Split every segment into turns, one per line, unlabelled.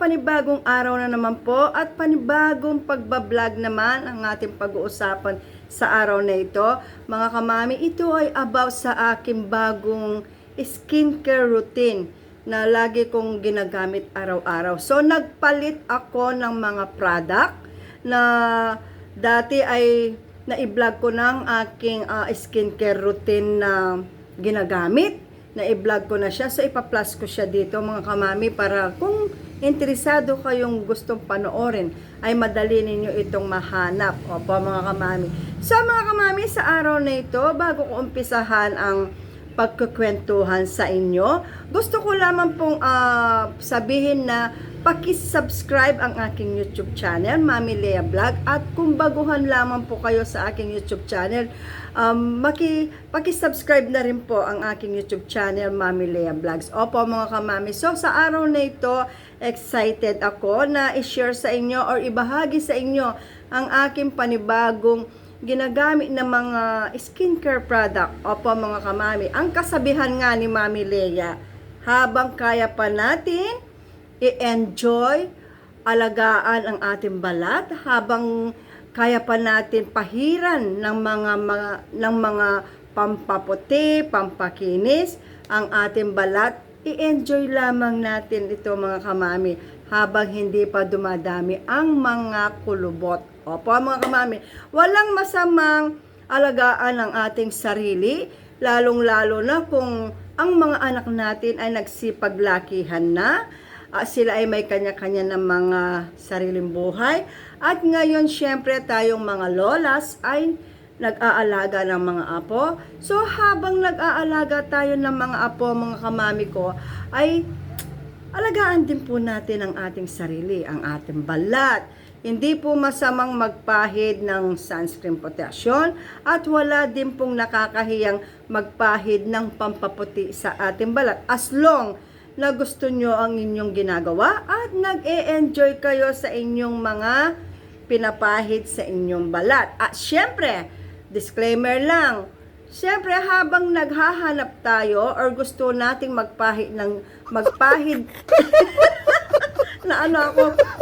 panibagong araw na naman po at panibagong pagbablog naman ang ating pag-uusapan sa araw na ito. Mga kamami, ito ay about sa aking bagong skincare routine na lagi kong ginagamit araw-araw. So, nagpalit ako ng mga product na dati ay na-vlog ko ng aking skincare routine na ginagamit. Na-vlog ko na siya. So, ipa-plus ko siya dito mga kamami para kung interesado kayong gustong panoorin ay madali ninyo itong mahanap. Opo mga kamami. So mga kamami, sa araw na ito, bago ko umpisahan ang pagkukwentuhan sa inyo, gusto ko lamang pong sabihin na paki-subscribe ang aking YouTube channel, Mami Lea Vlog, at kung baguhan lamang po kayo sa aking YouTube channel, paki-subscribe na rin po ang aking YouTube channel, Mami Lea Vlogs. Opo mga kamami, so sa araw na ito, excited ako na i-share sa inyo or ibahagi sa inyo ang aking panibagong ginagamit na mga skincare product. Opo mga kamami, ang kasabihan nga ni Mami Lea, habang kaya pa natin i-enjoy, alagaan ang ating balat, habang kaya pa natin pahiran ng mga pampaputi, pampakinis ang ating balat, i-enjoy lamang natin ito mga kamami habang hindi pa dumadami ang mga kulubot. Opo mga kamami, walang masamang alagaan ang ating sarili, lalong-lalo na kung ang mga anak natin ay nagsipaglakihan na, sila ay may kanya-kanya ng mga sariling buhay. At ngayon, syempre, tayong mga lolas ay nag-aalaga ng mga apo. So, habang nag-aalaga tayo ng mga apo, mga kamami ko, ay alagaan din po natin ang ating sarili, ang ating balat. Hindi po masamang magpahid ng sunscreen protection at wala din pong nakakahiyang magpahid ng pampaputi sa ating balat. As long na gusto nyo ang inyong ginagawa at nag-e-enjoy kayo sa inyong mga pinapahid sa inyong balat. At syempre, disclaimer lang, syempre habang naghahanap tayo or gusto nating magpahid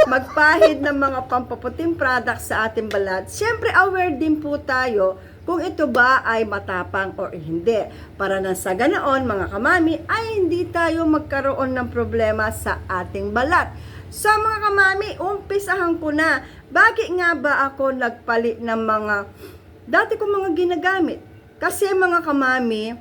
magpahid ng mga pampaputing products sa ating balat, syempre aware din po tayo kung ito ba ay matapang o hindi. Para na sa ganoon, mga kamami, ay hindi tayo magkaroon ng problema sa ating balat. So mga kamami, umpisahan ko na. Bakit nga ba ako nagpalit ng mga dati kong mga ginagamit? Kasi mga kamami,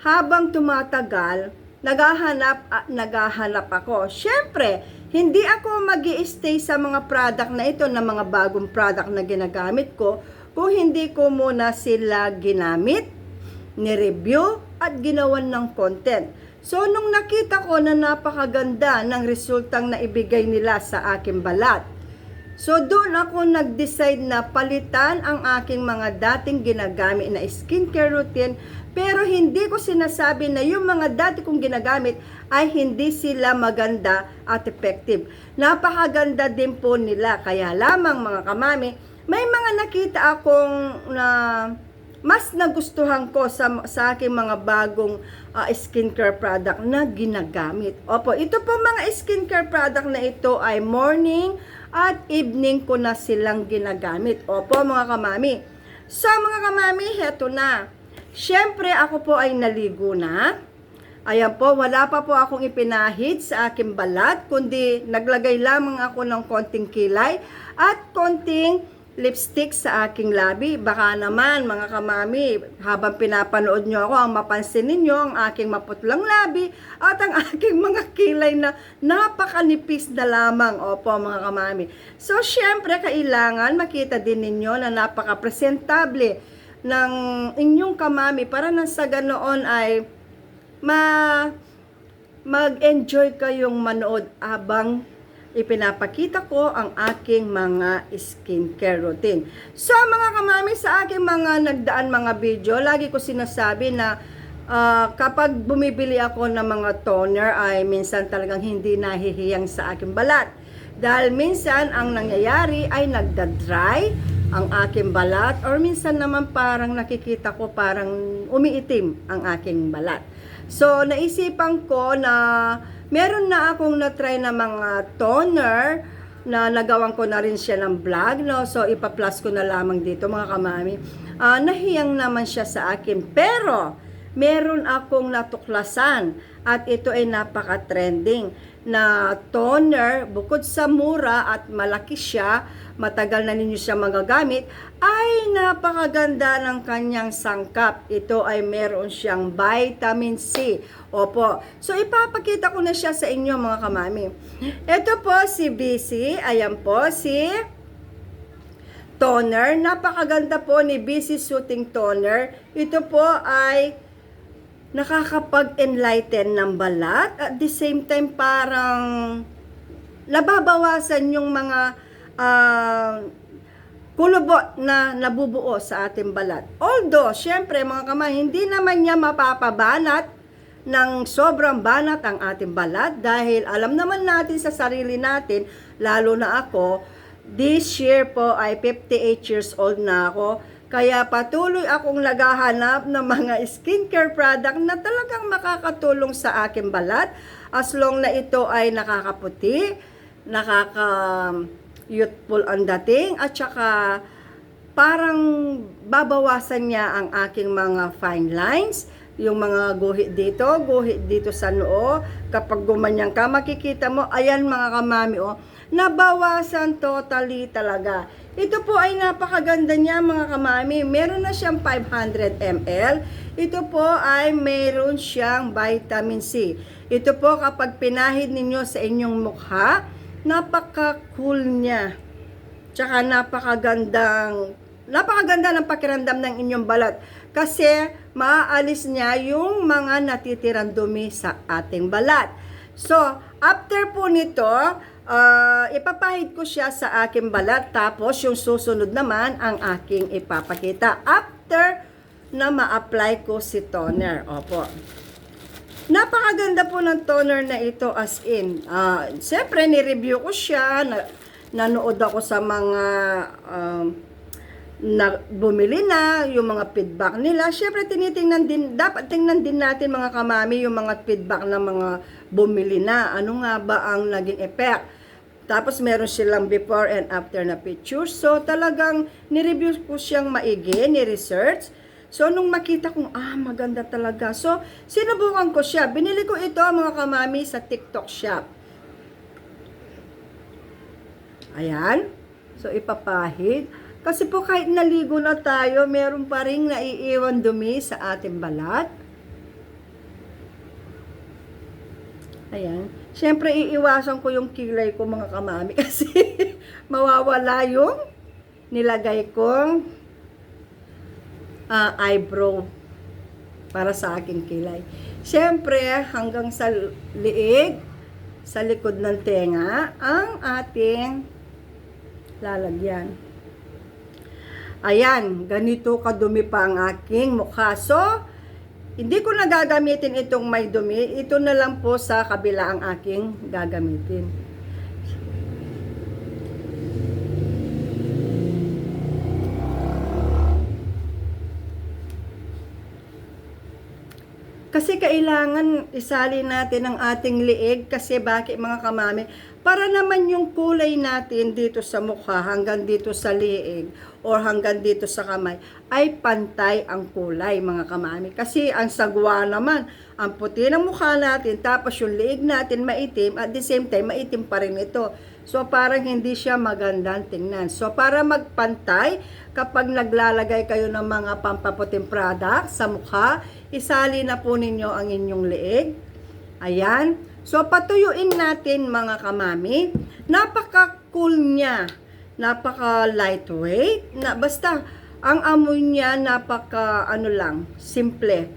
habang tumatagal, naghahanap ako. Syempre, hindi ako mag-i-stay sa mga product na ito, na mga bagong product na ginagamit ko, kung hindi ko muna sila ginamit, ni-review, at ginawan ng content. So, nung nakita ko na napakaganda ng resultang naibigay nila sa aking balat, so doon ako nag-decide na palitan ang aking mga dating ginagamit na skincare routine, pero hindi ko sinasabi na yung mga dati kong ginagamit ay hindi sila maganda at effective. Napakaganda din po nila, kaya lamang mga kamami, may mga nakita akong na mas nagustuhan ko sa aking mga bagong skincare product na ginagamit. Opo, ito po mga skincare product na ito ay morning at evening ko na silang ginagamit. Opo mga kamami. So mga kamami, heto na. Siyempre ako po ay naligo na. Ayan po, wala pa po akong ipinahid sa aking balat, kundi naglagay lamang ako ng konting kilay at konting lipstick sa aking labi. Baka naman mga kamami, habang pinapanood nyo ako, ang mapansin ninyo ang aking maputlang labi at ang aking mga kilay na napakanipis na lamang. Opo mga kamami. So syempre kailangan makita din ninyo na napaka-presentable ng inyong kamami para nang sa ganoon ay mag-enjoy kayong manood habang ipinapakita ko ang aking mga skincare routine. So mga kamami, sa aking mga nagdaan mga video, lagi ko sinasabi na kapag bumibili ako ng mga toner ay minsan talagang hindi nahihiyang sa aking balat. Dahil minsan ang nangyayari ay nagda-dry ang aking balat or minsan naman parang nakikita ko parang umiitim ang aking balat. So naisipan ko na Meron na akong na-try na mga toner na nagawan ko na rin siya ng vlog, no? So, ipa-plus ko na lamang dito, mga kamami. Nahiyang naman siya sa akin. Pero, meron akong natuklasan at ito ay napaka-trending na toner, bukod sa mura at malaki siya, matagal na ninyo siya magagamit, ay napakaganda ng kanyang sangkap. Ito ay meron siyang vitamin C. Opo. So, ipapakita ko na siya sa inyo, mga kamami. Ito po si BC. Ayan po si toner. Napakaganda po ni BC Soothing Toner. Ito po ay nakakapag-enlighten ng balat. At the same time, parang nababawasan yung mga kulubot na nabubuo sa ating balat. Although, syempre mga kamay, hindi naman niya mapapabanat ng sobrang banat ang ating balat dahil alam naman natin sa sarili natin, lalo na ako, this year po ay 58 years old na ako. Kaya patuloy akong naghahanap ng mga skincare product na talagang makakatulong sa aking balat as long na ito ay nakakaputi, youthful ang dating, at saka parang babawasan niya ang aking mga fine lines, yung mga guhit dito sa noo. Kapag gumanyan ka, makikita mo, ayan mga kamami, oh, nabawasan totally talaga. Ito po ay napakaganda niya mga kamami. Meron na siyang 500 ml. Ito po ay meron siyang vitamin C. Ito po kapag pinahid ninyo sa inyong mukha, napaka-cool niya. Tsaka napakaganda ng pakiramdam ng inyong balat. Kasi maaalis niya yung mga natitirang dumi sa ating balat. So, after po nito, ipapahid ko siya sa aking balat. Tapos, yung susunod naman ang aking ipapakita. After na ma-apply ko si toner. Opo. Napakaganda po ng toner na ito as in. Siyempre, ni-review ko siya. Nanood ako sa mga na bumili na, yung mga feedback nila. Siyempre, dapat tingnan din natin mga kamami yung mga feedback ng mga bumili na. Ano nga ba ang naging effect? Tapos, meron silang before and after na pictures. So, talagang ni-review ko siyang maigi, ni-research. So, nung makita kong, maganda talaga. So, sinubukan ko siya. Binili ko ito, mga kamami, sa TikTok shop. Ayan. So, ipapahid. Kasi po, kahit naligo na tayo, meron pa rin naiiwan dumi sa ating balat. Ayan. Siyempre, iiwasan ko yung kilay ko, mga kamami. Kasi, mawawala yung nilagay kong eyebrow para sa aking kilay. Siyempre, hanggang sa liig, sa likod ng tenga, ang ating lalagyan. Ayan, ganito kadumi pa ang aking mukha. So, hindi ko na gagamitin itong may dumi. Ito na lang po sa kabila ang aking gagamitin. Kasi kailangan isali natin ang ating liig kasi bakit mga kamami? Para naman yung kulay natin dito sa mukha hanggang dito sa liig or hanggang dito sa kamay ay pantay ang kulay mga kamami. Kasi ang sagwa naman, ang puti ng mukha natin tapos yung liig natin maitim at the same time maitim pa rin ito. So parang hindi siya magandang tingnan. So para magpantay, kapag naglalagay kayo ng mga pampaputing product sa mukha, isali na po ninyo ang inyong liig. Ayan. So patuyuin natin mga kamami. Napaka-cool niya. Napaka-lightweight. Basta ang amoy niya napaka simple.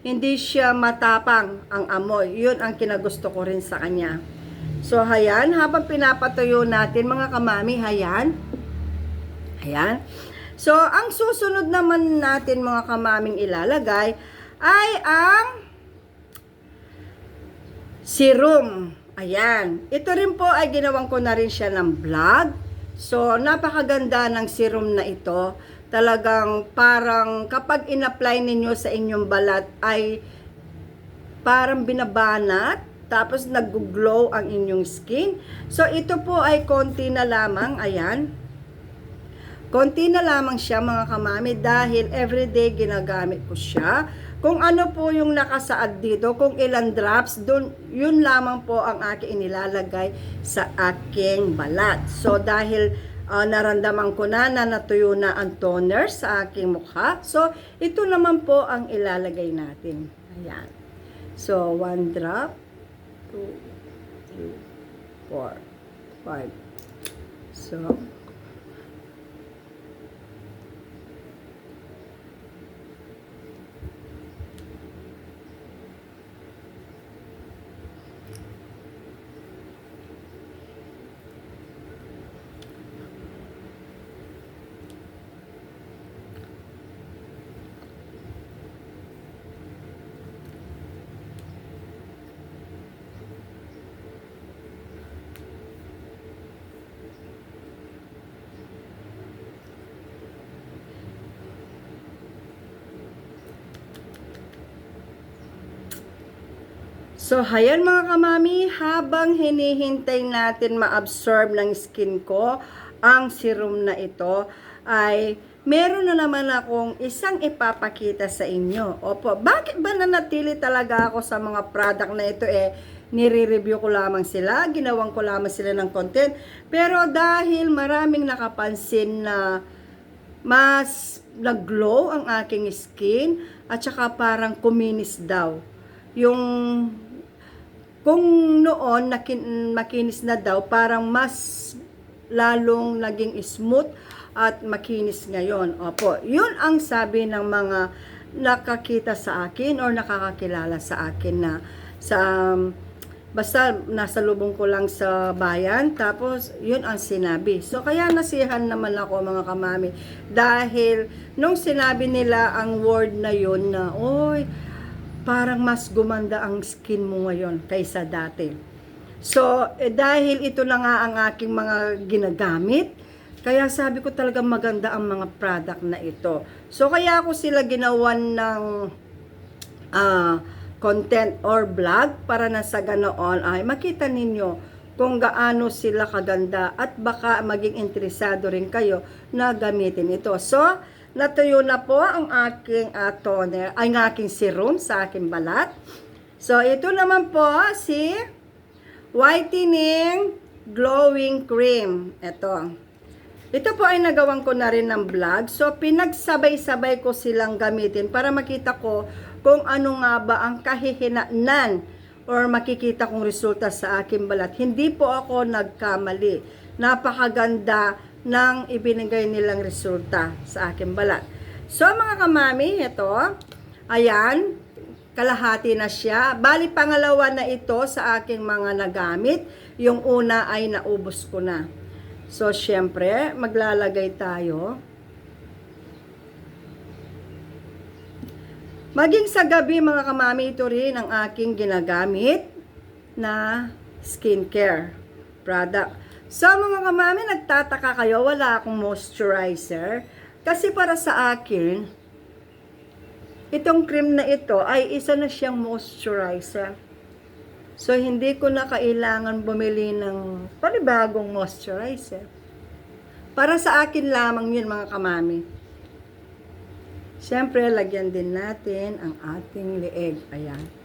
Hindi siya matapang ang amoy. Yun ang kinagusto ko rin sa kanya. So, ayan. Habang pinapatuyo natin, mga kamami, ayan. Ayan. So, ang susunod naman natin, mga kamaming ilalagay, ay ang serum. Ayan. Ito rin po ay ginawan ko na rin siya ng vlog. So, napakaganda ng serum na ito. Talagang parang kapag in-apply ninyo sa inyong balat ay parang binabanat, tapos nag-glow ang inyong skin. So, ito po ay konti na lamang, ayan. Konti na lamang siya mga kamami dahil everyday ginagamit ko siya. Kung ano po yung nakasaad dito, kung ilang drops, dun, yun lamang po ang aking inilalagay sa aking balat. So, dahil naramdaman ko na natuyo na ang toner sa aking mukha. So, ito naman po ang ilalagay natin. Ayan. So, 1 drop, 2, 3, 4, 5. So, So, hayan mga kamami, habang hinihintay natin ma-absorb ng skin ko ang serum na ito, ay meron na naman akong isang ipapakita sa inyo. Opo, bakit ba nanatili talaga ako sa mga product na ito? Nire-review ko lamang sila, ginawang ko lamang sila ng content. Pero dahil maraming nakapansin na mas nag-glow ang aking skin at saka parang kuminis daw. Kung noon makinis na daw, parang mas lalong naging smooth at makinis ngayon. Opo, yun ang sabi ng mga nakakita sa akin or nakakakilala sa akin na basta nasa lubong ko lang sa bayan, tapos yun ang sinabi. So kaya nasihan naman ako mga kamami dahil nung sinabi nila ang word na yun na, oy, parang mas gumanda ang skin mo ngayon kaysa dati. So, dahil ito na nga ang aking mga ginagamit, kaya sabi ko talaga maganda ang mga product na ito. So, kaya ako sila ginawan ng content or vlog para na sa ganoon ay makita ninyo kung gaano sila kaganda at baka maging interesado rin kayo na gamitin ito. So, natuyo na po ang aking toner, ay ang aking serum sa aking balat. So, ito naman po si Whitening Glowing Cream. Ito po ay nagawan ko na rin ng vlog. So, pinagsabay-sabay ko silang gamitin para makita ko kung ano nga ba ang kahihinatnan or makikita kong resulta sa aking balat. Hindi po ako nagkamali. Napakaganda ng ibinigay nilang resulta sa aking balat. So, mga kamami, ito, ayan, kalahati na siya. Bali, pangalawa na ito sa aking mga nagamit. Yung una ay naubos ko na. So, syempre, maglalagay tayo. Maging sa gabi, mga kamami, ito rin ang aking ginagamit na skincare product. So, mga kamami, nagtataka kayo, wala akong moisturizer. Kasi para sa akin, itong cream na ito ay isa na siyang moisturizer. So, hindi ko na kailangan bumili ng panibagong moisturizer. Para sa akin lamang yun, mga kamami. Siyempre, lagyan din natin ang ating leeg. Ayan.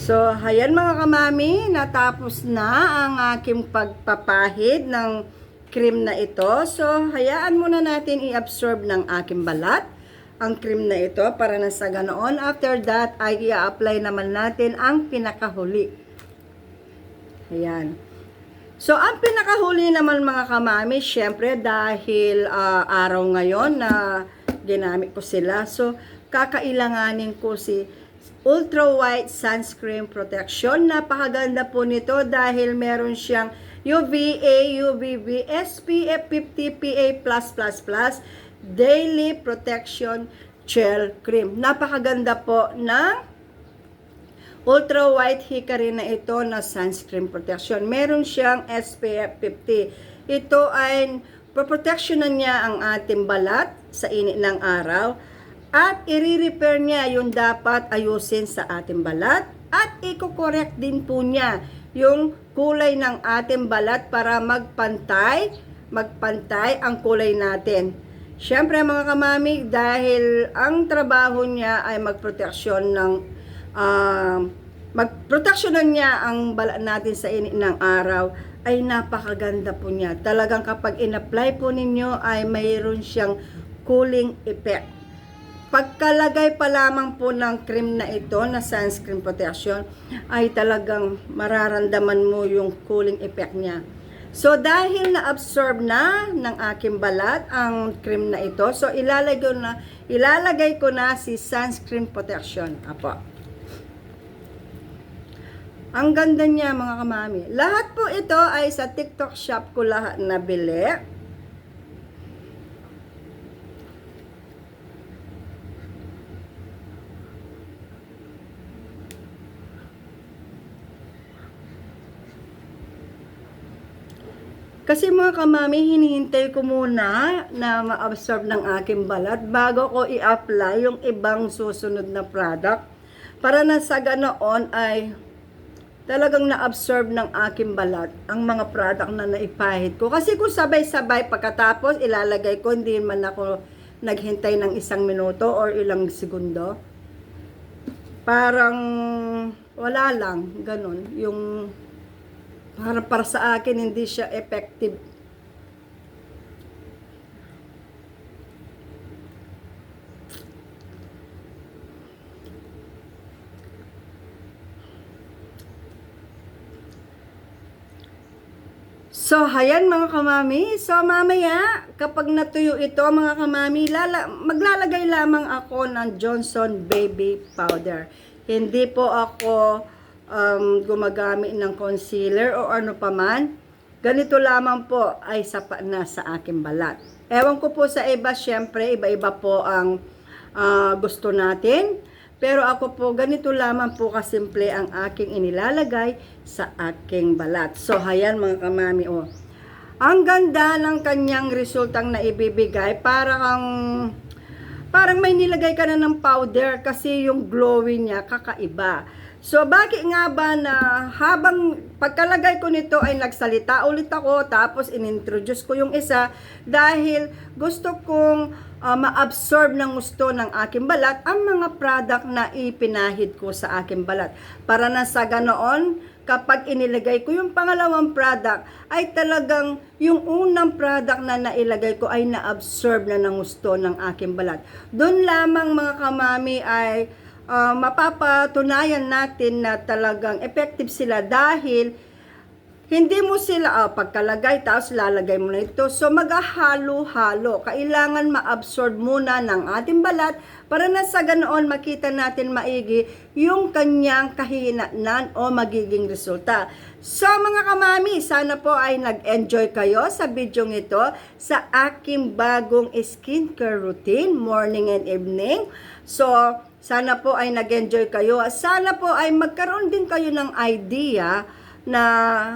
So, ayan mga kamami, natapos na ang aking pagpapahid ng cream na ito. So, hayaan muna natin i-absorb ng aking balat ang cream na ito para na sa ganoon. After that, ay i-apply naman natin ang pinakahuli. Ayan. So, ang pinakahuli naman mga kamami, syempre dahil araw ngayon na ginamit ko sila. So, kakailanganin ko si Ultra White Sunscreen Protection. Napakaganda po nito dahil meron siyang UVA, UVB, SPF 50 PA+++, Daily Protection Gel Cream. Napakaganda po ng ultra white hickory na ito na sunscreen protection. Meron siyang SPF 50. Ito ay proprotectionan niya ang ating balat sa init ng araw at i-repair niya yung dapat ayusin sa ating balat at i-correct din po niya yung kulay ng ating balat para magpantay ang kulay natin. Siyempre mga kamami, dahil ang trabaho niya ay magproteksyonan niya ang balat natin sa init ng araw, ay napakaganda po niya. Talagang kapag in-apply po ninyo ay mayroon siyang cooling effect. Pagkalagay pa lamang po ng cream na ito na sunscreen protection ay talagang mararamdaman mo yung cooling effect niya. So dahil na-absorb na ng aking balat ang cream na ito, so ilalagay ko na si sunscreen protection. Apo. Ang ganda niya mga kamami. Lahat po ito ay sa TikTok shop ko lahat nabili. Kasi mga kamami, hinihintay ko muna na ma-absorb ng aking balat bago ko i-apply yung ibang susunod na product. Para na sa ganoon ay talagang na-absorb ng aking balat ang mga product na naipahid ko. Kasi kung sabay-sabay pagkatapos ilalagay ko, hindi man ako naghintay ng 1 minuto or ilang segundo. Parang wala lang, ganun. Yung para sa akin, hindi siya effective. So, hayan mga kamami. So, mamaya, kapag natuyo ito mga kamami, maglalagay lamang ako ng Johnson Baby Powder. Hindi po ako gumagamit ng concealer o ano paman. Ganito lamang po ay sapat na sa aking balat. Ewan ko po sa iba, syempre iba-iba po ang gusto natin. Pero ako po, ganito lamang po kasimple ang aking inilalagay sa aking balat. So, hayan mga kamami, oh. Ang ganda ng kanyang resultang na ibibigay. Parang may nilagay ka na ng powder kasi yung glowing niya kakaiba. So, bakit nga ba na habang pagkalagay ko nito ay nagsalita ulit ako, tapos inintroduce ko yung isa dahil gusto kong ma-absorb ng gusto ng aking balat ang mga product na ipinahid ko sa aking balat. Para na sa ganoon, kapag inilagay ko yung pangalawang product, ay talagang yung unang product na nailagay ko ay na-absorb na ng gusto ng aking balat. Doon lamang mga kamami ay mapapatunayan natin na talagang effective sila dahil hindi mo sila pagkalagay tapos lalagay mo na ito. So maghahalo-halo. Kailangan ma-absorb muna ng ating balat para na sa ganoon makita natin maigi yung kanyang kahinatnan o magiging resulta. So mga kamami, sana po ay nag-enjoy kayo sa video ito sa aking bagong skincare routine, morning and evening. So sana po ay nag-enjoy kayo. Sana po ay magkaroon din kayo ng idea na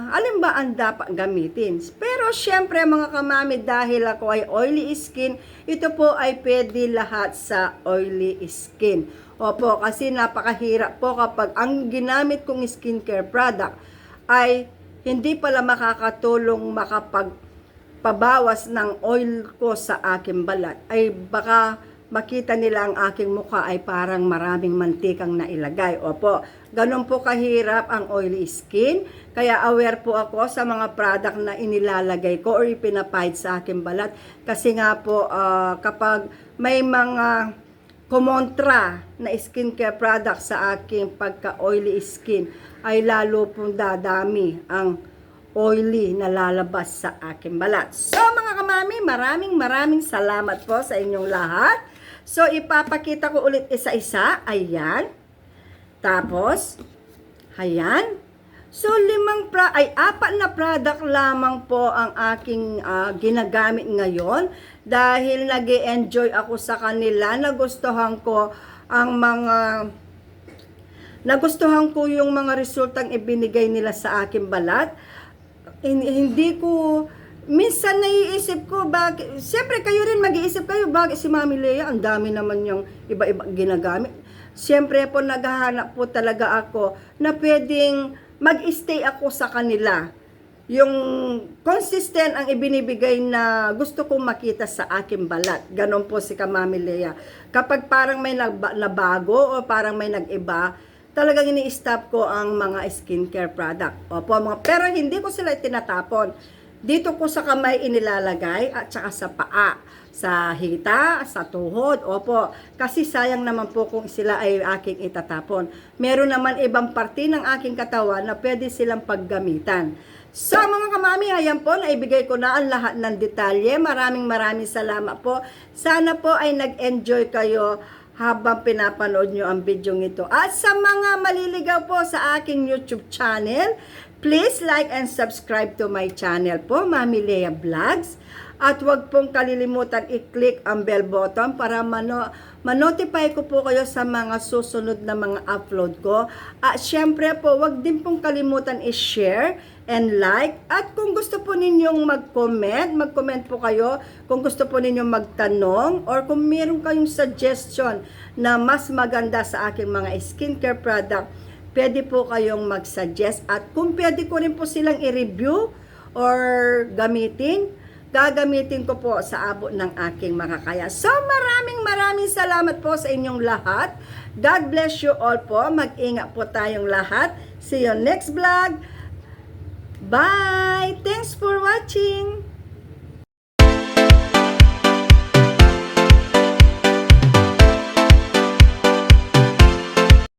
alin ba ang dapat gamitin. Pero syempre mga kamami, dahil ako ay oily skin, ito po ay pwede lahat sa oily skin. Opo, kasi napakahirap po kapag ang ginamit kong skincare product ay hindi pala makakatulong makapagpabawas ng oil ko sa aking balat. Ay baka makita nila ang aking mukha ay parang maraming mantikang nailagay. Opo, ganun po kahirap ang oily skin. Kaya aware po ako sa mga product na inilalagay ko or ipinapahid sa aking balat. Kasi nga po, kapag may mga kumontra na skincare product sa aking pagka-oily skin, ay lalo pong dadami ang oily na lalabas sa aking balat. So mga kamami, maraming salamat po sa inyong lahat. So, ipapakita ko ulit isa-isa. Ayan. Tapos, ayan. So, apat na product lamang po ang aking ginagamit ngayon dahil nag-enjoy ako sa kanila. Nagustuhan ko yung mga resultang ibinigay nila sa aking balat. Hindi ko, minsan naiisip ko, bakit, siyempre kayo rin mag-iisip kayo, bakit si Mami Lea, ang dami naman yung iba-iba ginagamit. Siyempre po, naghahanap po talaga ako na pwedeng mag-stay ako sa kanila. Yung consistent ang ibinibigay na gusto kong makita sa aking balat. Ganon po si Mami Lea. Kapag parang may nabago o parang may nag-iba, talagang ini-stop ko ang mga skincare product. Opo, pero hindi ko sila itinatapon. Dito ko sa kamay inilalagay at saka sa paa, sa hita, sa tuhod. Opo, kasi sayang naman po kung sila ay aking itatapon. Meron naman ibang parte ng aking katawan na pwede silang paggamitan. So mga kamami, ayan po, naibigay ko na ang lahat ng detalye. Maraming salamat po. Sana po ay nag-enjoy kayo habang pinapanood nyo ang video ito. At sa mga maliligaw po sa aking YouTube channel, please like and subscribe to my channel po, Mami Lea Vlogs. At huwag pong kalilimutan i-click ang bell button para manotify ko po kayo sa mga susunod na mga upload ko. At syempre po, huwag din pong kalimutan i-share and like. At kung gusto po ninyong mag-comment po kayo. Kung gusto po ninyong magtanong or kung meron kayong suggestion na mas maganda sa aking mga skincare product, pwede po kayong mag-suggest. At kung pwede ko rin po silang i-review or gagamitin ko po sa abot ng aking makakaya. So, maraming salamat po sa inyong lahat. God bless you all po. Mag-ingat po tayong lahat. See you next vlog. Bye! Thanks for watching!